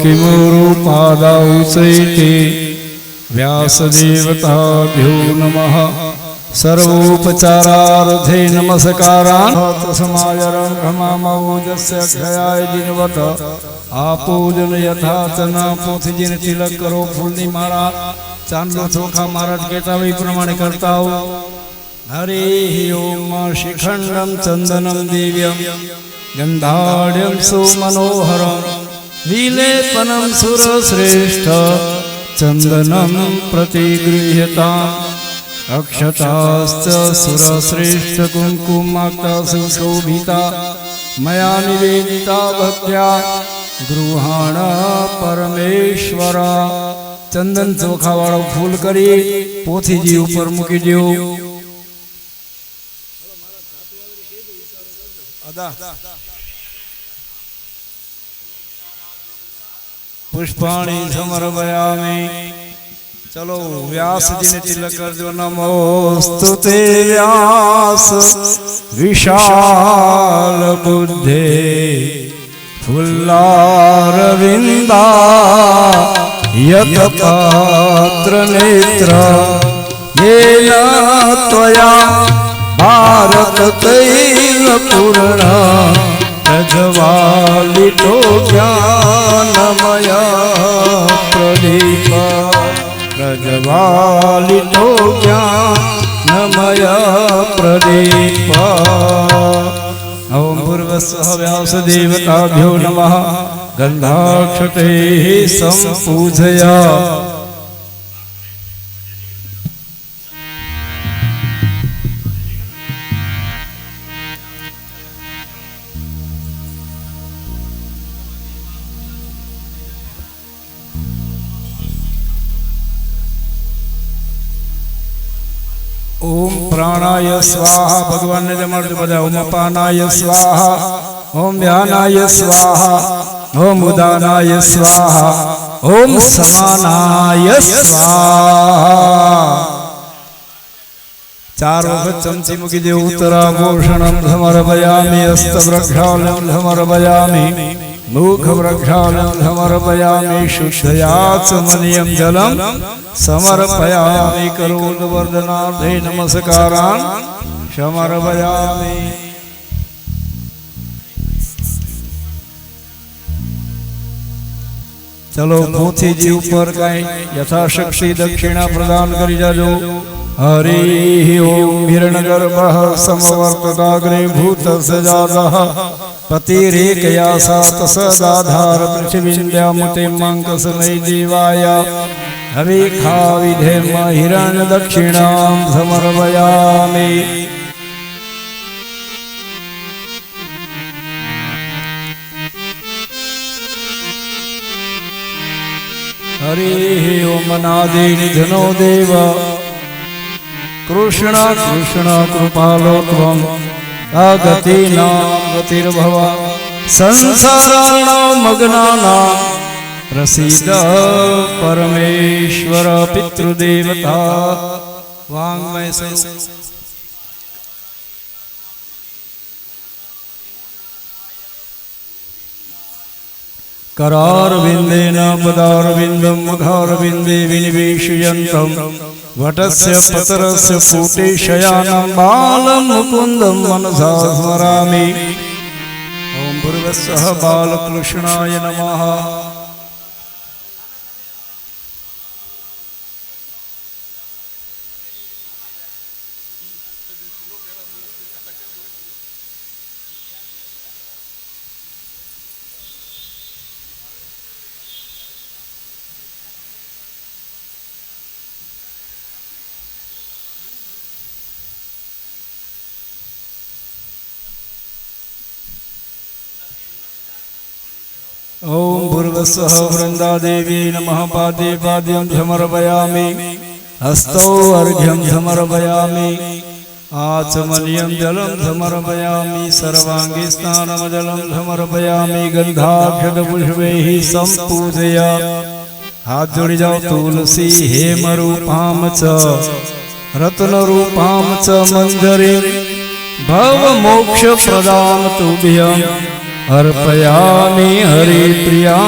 किमुरुपादौ सैते व्यासदेवताभ्यो नमः। सर्वोपचारार्थे नमस्कारान् समायरंघमामोजस्य क्षयाय जिनवत आपूजन यथा तना पोथी जिन तिलक करो फूलनी माला चांदलो चोखा महाराज कहता वही प्रमाणे करता हो। हरि ओम शिखंडम चंदनम दिव्यम गंधाढ़्यम सुमनोहरम विलेपनम सुरश्रेष्ठ चंदनम प्रतिगृह्यताम् अक्षताश्च सुरश्रेष्ठ कुंकुमाक्ता सुशोभिता मया निवेदिता भक्त्या गृहाण परमेश्वरा। चंदन चोखा वाळो फूल करी पोथीजी ऊपर मूकी दो। पुष्पाणि समर्पयामि। चलो व्यास जी ने तिलक कर दो। नमोस्तुते व्यास विशाल बुद्धे फुल्लारविंदा यत पात्र नेत्र येन त्वया भारत तैल पूर्ण प्रज्वालितो ज्ञानमय प्रदीप प्रज्वालितो ज्ञानमय प्रदीप। ओम भूर्भुवस्सुः व्यासदेवताभ्यो नमः। गन्धाक्षतैः सम्पूजया। ओम प्राणाय स्वाहा भगवान ने जमर्द बजा। ओम अपानाय स्वाहा ओम व्यानाय स्वाहा ओम उदानाय स्वाहा ओम समानाय स्वाहा। चार वक्त चमची मुखी दे। उत्तराभूषणं समर्पयामि हस्तप्रक्षालनं समर्पयामि मुखप्रक्षालनं समर्पयामि शुद्धयाचमनीयं जलं समर्पयामि करोलवर्धनार्थे नमस्कारान् समर्पयामि। चलो पोथी जी ऊपर कहीं यथाशक्ति दक्षिणा प्रदान करी जाजो। हरि ओम हिरण्यगर्भः समवर्तताग्रे भूतस्य जातः पतिरेकया सात सदाधार पृथिवीन्द्यामुते माङ्कसमयी देवाय हविखा विधेम हिरण्य दक्षिणां समर्पयामि। हरि ओम अनादि निधनो देव कृष्ण कृष्ण कृपालो त्वम् अगतीनां गतिर्भव संसाराणां मग्नानां प्रसीद परमेश्वर पितृदेवता वाङ्मय स्वरूप। करारविन्देन पदारविन्दं मुखारविन्दे विनिवेशयन्तं वटस्य पतरस्य पूटे शयानं बालं मुकुन्दं मनसा स्मरामि। ओम भूर्भुवस्सुः बालकृष्णाय नमः। ओम भूर्भुवस्सुः वृन्दादेवी नमः। पादे पाद्यं समर्पयामि हस्तौ अर्घ्यं समर्पयामि आचमनीयं जलं समर्पयामि सर्वांगे स्नानमजलं समर्पयामि गन्धाक्षतपुष्पैः सम्पूजया। हाथ जोड़ी जाओ। तुलसी हेमरूपां च रत्नरूपां च मञ्जरीं भवमोक्षप्रदां तुभ्यम् अर्पयामि हरिप्रियां